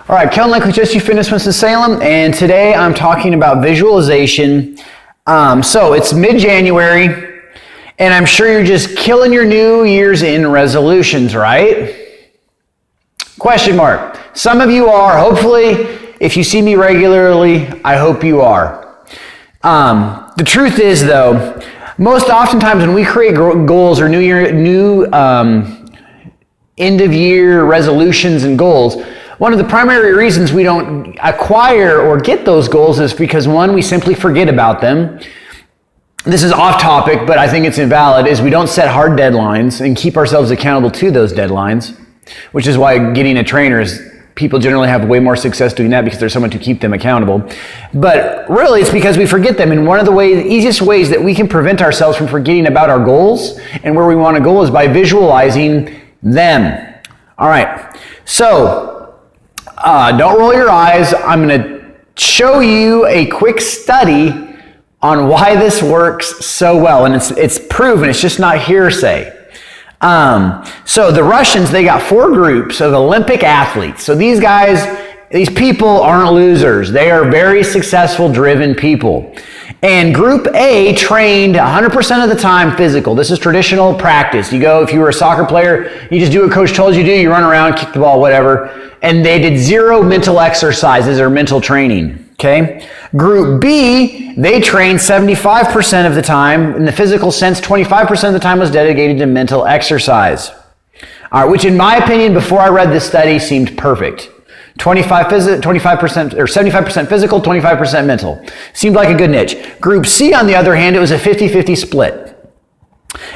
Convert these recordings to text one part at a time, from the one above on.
All right, Kel Link with Just You Fitness, Winston-Salem, and today I'm talking about visualization. So it's mid-January, and I'm sure you're just killing your New Year's in resolutions, right? Question mark. Some of you are. Hopefully, if you see me regularly, I hope you are. The truth is, though, most oftentimes when we create goals or new end-of-year resolutions and goals, one of the primary reasons we don't acquire or get those goals is because, one, we simply forget about them. This is off topic, but I think it's invalid, is we don't set hard deadlines and keep ourselves accountable to those deadlines, which is why getting a trainer is, people generally have way more success doing that because there's someone to keep them accountable. But really, it's because we forget them. And one of the easiest ways that we can prevent ourselves from forgetting about our goals and where we want to go is by visualizing them. All right. So, don't roll your eyes. I'm going to show you a quick study on why this works so well. And it's proven. It's just not hearsay. So the Russians, they got 4 groups of Olympic athletes. So these people aren't losers. They are very successful, driven people. And Group A trained 100% of the time physical. This is traditional practice. You go, if you were a soccer player, you just do what coach told you to do. You run around, kick the ball, whatever. And they did 0 mental exercises or mental training. Okay? Group B, they trained 75% of the time. In the physical sense, 25% of the time was dedicated to mental exercise. All right, which in my opinion, before I read this study, seemed perfect. 25% or 75% physical, 25% mental. Seemed like a good niche. Group C, on the other hand, it was a 50-50 split.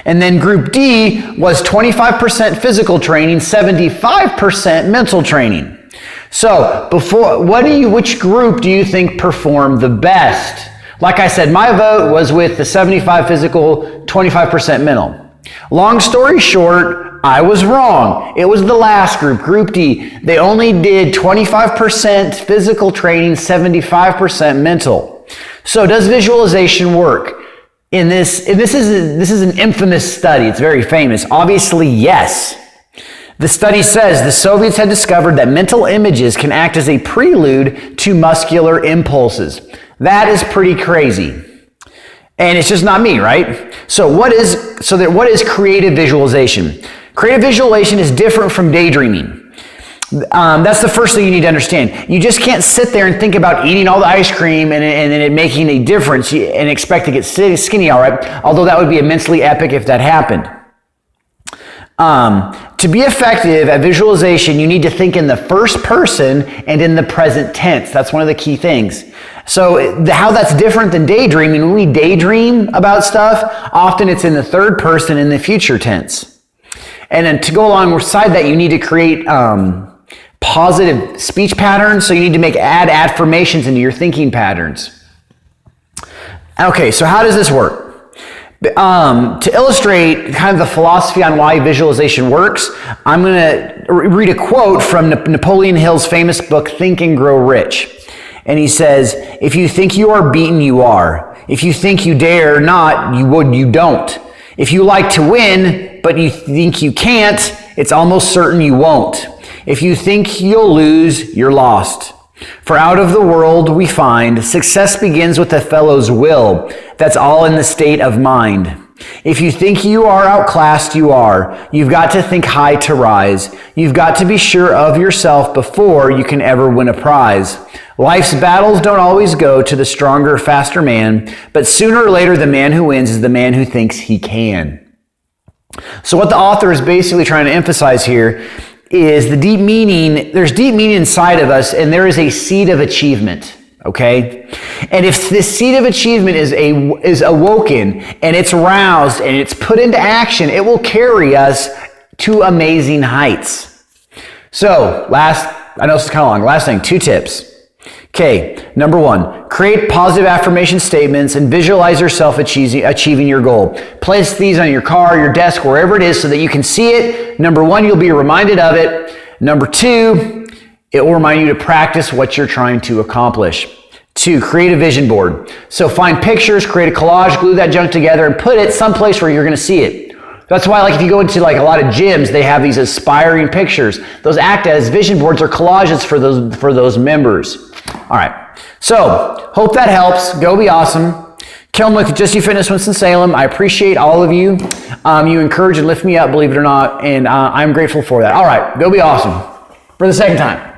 And then Group D was 25% physical training, 75% mental training. So, which group do you think performed the best? Like I said, my vote was with the 75 physical, 25% mental. Long story short, I was wrong. It was the last group, Group D. They only did 25% physical training, 75% mental. So does visualization work? This is an infamous study. It's very famous. Obviously, yes. The study says the Soviets had discovered that mental images can act as a prelude to muscular impulses. That is pretty crazy. And it's just not me, right? So what is creative visualization? Creative visualization is different from daydreaming. That's the first thing you need to understand. You just can't sit there and think about eating all the ice cream and it making a difference and expect to get skinny, all right? Although that would be immensely epic if that happened. To be effective at visualization, you need to think in the first person and in the present tense. That's one of the key things. So how that's different than daydreaming, when we daydream about stuff, often it's in the third person in the future tense. And then to go alongside that, you need to create positive speech patterns. So you need to add affirmations into your thinking patterns. Okay, so how does this work? To illustrate kind of the philosophy on why visualization works, I'm going to read a quote from Napoleon Hill's famous book, Think and Grow Rich. And he says, "If you think you are beaten, you are. If you think you dare not, you don't. If you like to win, but you think you can't, it's almost certain you won't. If you think you'll lose, you're lost. For out of the world we find, success begins with a fellow's will. That's all in the state of mind. If you think you are outclassed, you are. You've got to think high to rise. You've got to be sure of yourself before you can ever win a prize. Life's battles don't always go to the stronger, faster man, but sooner or later the man who wins is the man who thinks he can." So what the author is basically trying to emphasize here is the deep meaning. There's deep meaning inside of us, and there is a seed of achievement. Okay? And if this seed of achievement is awoken and it's roused and it's put into action, it will carry us to amazing heights. So, I know this is kind of long. Last thing, 2 tips. Okay, number 1, create positive affirmation statements and visualize yourself achieving your goal. Place these on your car, your desk, wherever it is so that you can see it. Number 1, you'll be reminded of it. Number 2, it will remind you to practice what you're trying to accomplish. 2, create a vision board. So find pictures, create a collage, glue that junk together, and put it someplace where you're going to see it. That's why, like, if you go into like a lot of gyms, they have these aspiring pictures. Those act as vision boards or collages for those members. All right. So, hope that helps. Go be awesome. Kelm, Just You Fitness, Winston-Salem. I appreciate all of you. You encourage and lift me up, believe it or not, and I'm grateful for that. All right. Go be awesome. For the second time.